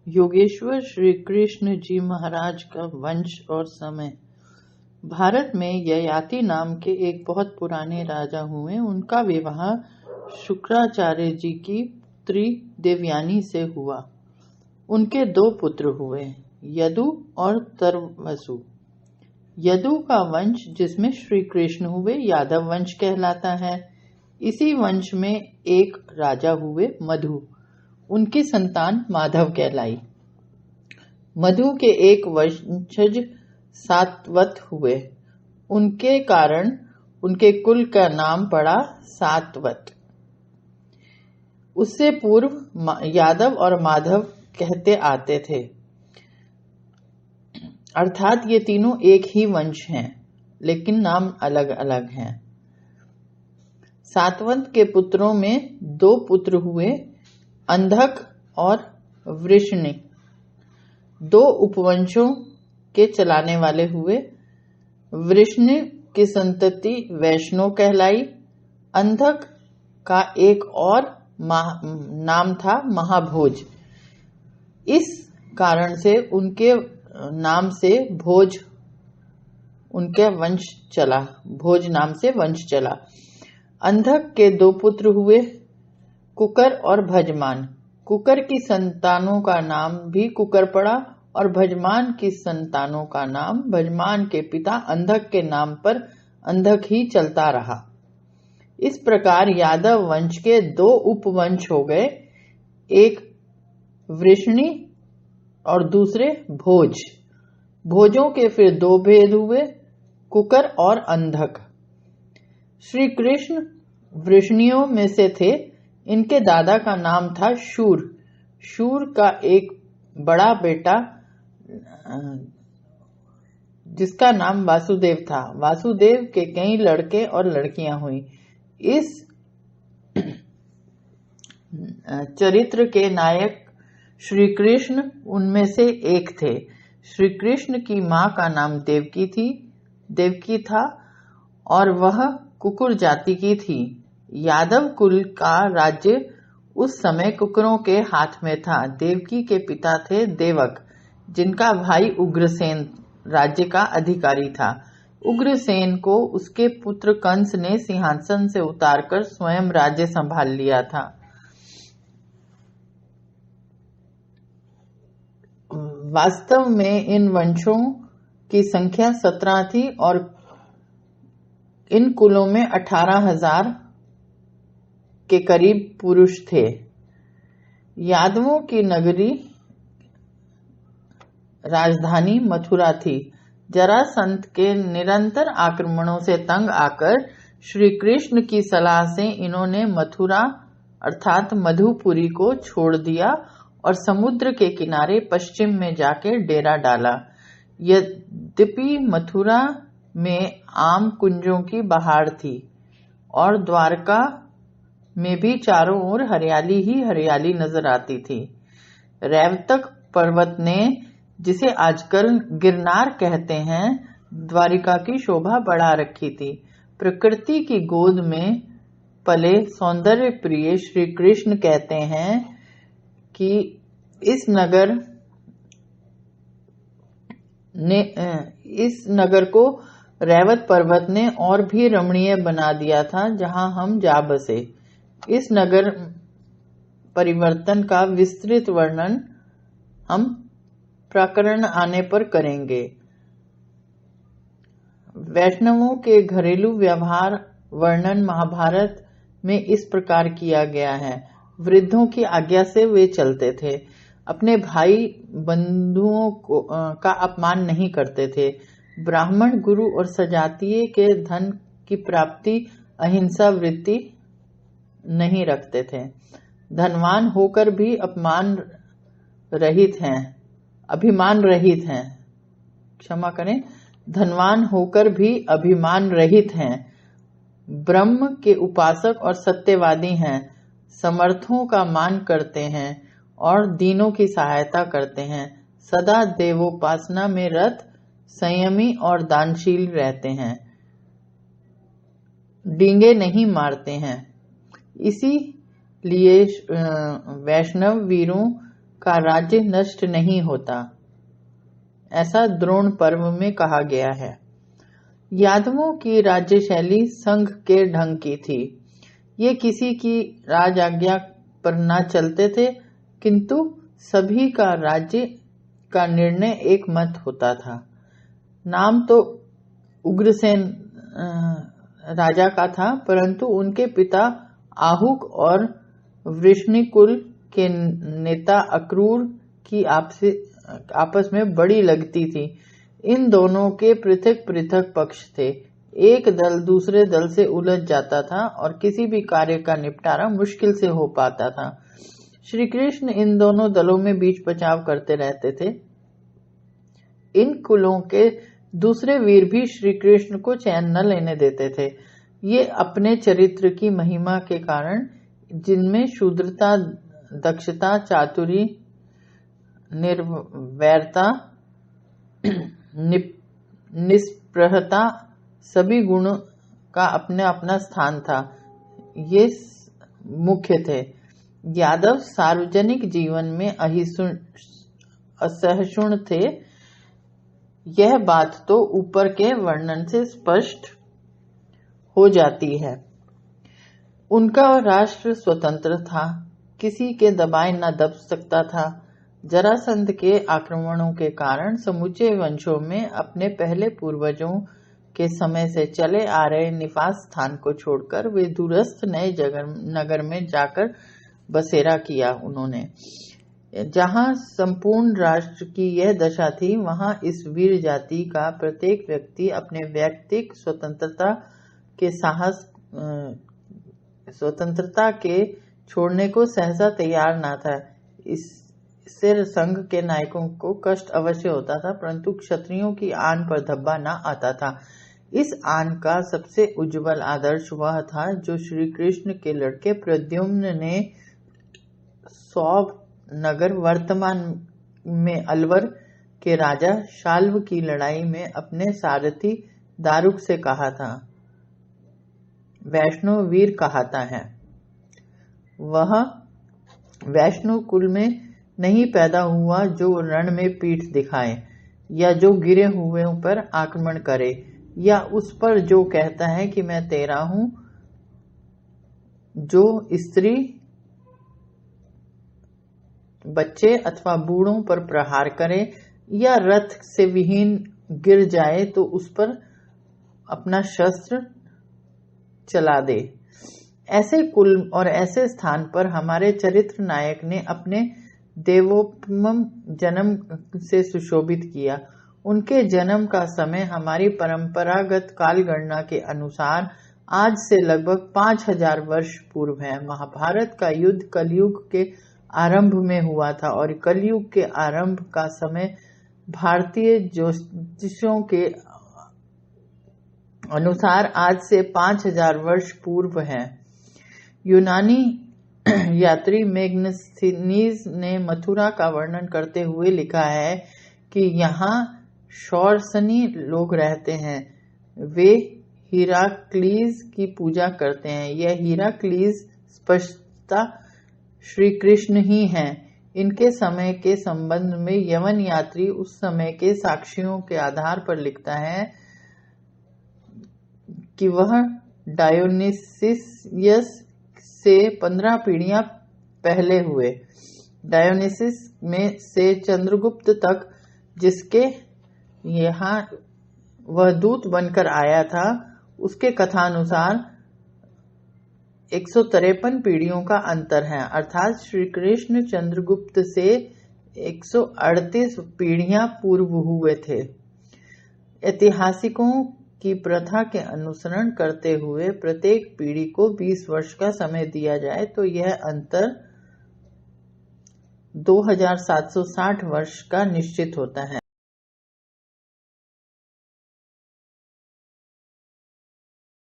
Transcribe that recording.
योगेश्वर श्री कृष्ण जी महाराज का वंश और समय। भारत में ययाति नाम के एक बहुत पुराने राजा हुए। उनका विवाह शुक्राचार्य जी की पुत्री देवयानी से हुआ। उनके दो पुत्र हुए, यदु और तरवसु। यदु का वंश जिसमें श्री कृष्ण हुए यादव वंश कहलाता है। इसी वंश में एक राजा हुए मधु। उनकी संतान माधव कहलाई। मधु के एक वंशज सातवत हुए। उनके कारण उनके कुल का नाम पड़ा सातवत। उससे पूर्व यादव और माधव कहते आते थे, अर्थात ये तीनों एक ही वंश हैं, लेकिन नाम अलग अलग हैं। सातवत के पुत्रों में दो पुत्र हुए, अंधक और वृषणी। दो उपवंशों के चलाने वाले हुए। वृषणी की संतति वैष्णव कहलाई। अंधक का एक और नाम था महाभोज। इस कारण से उनके नाम से भोज उनके वंश चला, भोज नाम से वंश चला। अंधक के दो पुत्र हुए, कुकर और भजमान। कुकर की संतानों का नाम भी कुकर पड़ा और भजमान की संतानों का नाम भजमान के पिता अंधक के नाम पर अंधक ही चलता रहा। इस प्रकार यादव वंश के दो उपवंश हो गए, एक वृषणी और दूसरे भोज। भोजों के फिर दो भेद हुए, कुकर और अंधक। श्री कृष्ण वृषणियों में से थे। इनके दादा का नाम था शूर। शूर का एक बड़ा बेटा जिसका नाम वासुदेव था। वासुदेव के कई लड़के और लड़कियां हुई। इस चरित्र के नायक श्री कृष्ण उनमें से एक थे। श्री कृष्ण की मां का नाम देवकी था और वह कुकुर जाति की थी। यादव कुल का राज्य उस समय कुकुरों के हाथ में था। देवकी के पिता थे देवक, जिनका भाई उग्रसेन राज्य का अधिकारी था। उग्रसेन को उसके पुत्र कंस ने सिंहासन से उतारकर स्वयं राज्य संभाल लिया था। वास्तव में इन वंशों की संख्या 17 थी और इन कुलों में 18,000 के करीब पुरुष थे। यादवों की नगरी राजधानी मथुरा थी। जरासंध के निरंतर आक्रमणों से तंग आकर श्री कृष्ण की सलाह से इन्होंने मथुरा अर्थात मधुपुरी को छोड़ दिया और समुद्र के किनारे पश्चिम में जाके डेरा डाला। यद्यपि मथुरा में आम कुंजों की बहार थी और द्वारका में भी चारों ओर हरियाली ही हरियाली नजर आती थी। रैवतक पर्वत ने, जिसे आजकल गिरनार कहते हैं, द्वारिका की शोभा बढ़ा रखी थी। प्रकृति की गोद में पले सौंदर्य प्रिय श्री कृष्ण कहते हैं कि इस नगर को रैवत पर्वत ने और भी रमणीय बना दिया था, जहां हम जा बसे। इस नगर परिवर्तन का विस्तृत वर्णन हम प्रकरण आने पर करेंगे। वैष्णवों के घरेलू व्यवहार वर्णन महाभारत में इस प्रकार किया गया है। वृद्धों की आज्ञा से वे चलते थे। अपने भाई बंधुओं का अपमान नहीं करते थे। ब्राह्मण, गुरु और सजातीय के धन की प्राप्ति अहिंसा वृत्ति नहीं रखते थे। धनवान होकर भी अभिमान रहित हैं। क्षमा करें, धनवान होकर भी अभिमान रहित हैं। ब्रह्म के उपासक और सत्यवादी हैं। समर्थों का मान करते हैं और दीनों की सहायता करते हैं। सदा देवोपासना में रत, संयमी और दानशील रहते हैं। डींगे नहीं मारते हैं। इसीलिए वैष्णव वीरों का राज्य नष्ट नहीं होता, ऐसा द्रोण पर्व में कहा गया है। यादवों की राज्य शैली संघ के ढंग की थी। ये किसी की राजआज्ञा पर न चलते थे, किंतु सभी का राज्य का निर्णय एक मत होता था। नाम तो उग्रसेन राजा का था, परंतु उनके पिता आहुक और वृष्णिकुल के नेता अक्रूर की आपस में बड़ी लगती थी। इन दोनों के पृथक पृथक पक्ष थे। एक दल दूसरे दल से उलझ जाता था और किसी भी कार्य का निपटारा मुश्किल से हो पाता था। श्री कृष्ण इन दोनों दलों में बीच बचाव करते रहते थे। इन कुलों के दूसरे वीर भी श्री कृष्ण को चैन न लेने देते थे। ये अपने चरित्र की महिमा के कारण, जिनमें शूद्रता, दक्षता, चातुरी, निर्वैरता, निस्पृहता, सभी गुणों का अपना अपना स्थान था, ये मुख्य थे। यादव सार्वजनिक जीवन में असहिष्णु थे। यह बात तो ऊपर के वर्णन से स्पष्ट हो जाती है। उनका राष्ट्र स्वतंत्र था, किसी के दबाए न दब सकता था। जरासंध के आक्रमणों के कारण समूचे वंशों में अपने पहले पूर्वजों के समय से चले आ रहे निवास स्थान को छोड़कर वे दूरस्थ नए नगर में जाकर बसेरा किया। उन्होंने जहां संपूर्ण राष्ट्र की यह दशा थी, वहां इस वीर जाति का प्रत्येक व्यक्ति अपने व्यक्तिक स्वतंत्रता के छोड़ने को सहसा तैयार न था। इससे संघ के नायकों को कष्ट अवश्य होता था, परंतु क्षत्रियों की आन पर धब्बा न आता था। इस आन का सबसे उज्जवल आदर्श वह था जो श्री कृष्ण के लड़के प्रद्युम्न ने सौभ नगर, वर्तमान में अलवर के राजा शाल्व की लड़ाई में अपने सारथी दारुक से कहा था। वैष्णव वीर कहाता है। वह वैष्णव कुल में नहीं पैदा हुआ जो रण में पीठ दिखाए, या जो गिरे हुए पर आक्रमण करे, या उस पर जो कहता है कि मैं तेरा हूं, जो स्त्री, बच्चे अथवा बूढ़ों पर प्रहार करे, या रथ से विहीन गिर जाए तो उस पर अपना शस्त्र चला दे। ऐसे कुल और ऐसे स्थान पर हमारे चरित्र नायक ने अपने देवोपम जन्म से सुशोभित किया। उनके जन्म का समय हमारी परंपरागत कालगणना के अनुसार आज से लगभग 5000 वर्ष पूर्व है। महाभारत का युद्ध कलयुग के आरंभ में हुआ था और कलयुग के आरंभ का समय भारतीय ज्योतिषों के अनुसार आज से 5000 वर्ष पूर्व है। यूनानी यात्री मेगस्थनीज ने मथुरा का वर्णन करते हुए लिखा है कि यहाँ शौरसनी लोग रहते हैं। वे हीराक्लीज की पूजा करते हैं। यह हीराक्लीज स्पष्टता श्री कृष्ण ही हैं। इनके समय के संबंध में यवन यात्री उस समय के साक्ष्यों के आधार पर लिखता है कि वह डायोनिसियस से 15 पीढ़ियां पहले हुए। डायोनिसिस में से चंद्रगुप्त तक, जिसके यहाँ वह दूत बनकर आया था, उसके कथानुसार 153 पीढ़ियों का अंतर है, अर्थात श्री कृष्ण चंद्रगुप्त से 138 पीढ़ियां पूर्व हुए थे। ऐतिहासिकों की प्रथा के अनुसरण करते हुए प्रत्येक पीढ़ी को 20 वर्ष का समय दिया जाए तो यह अंतर 2760 वर्ष का निश्चित होता है।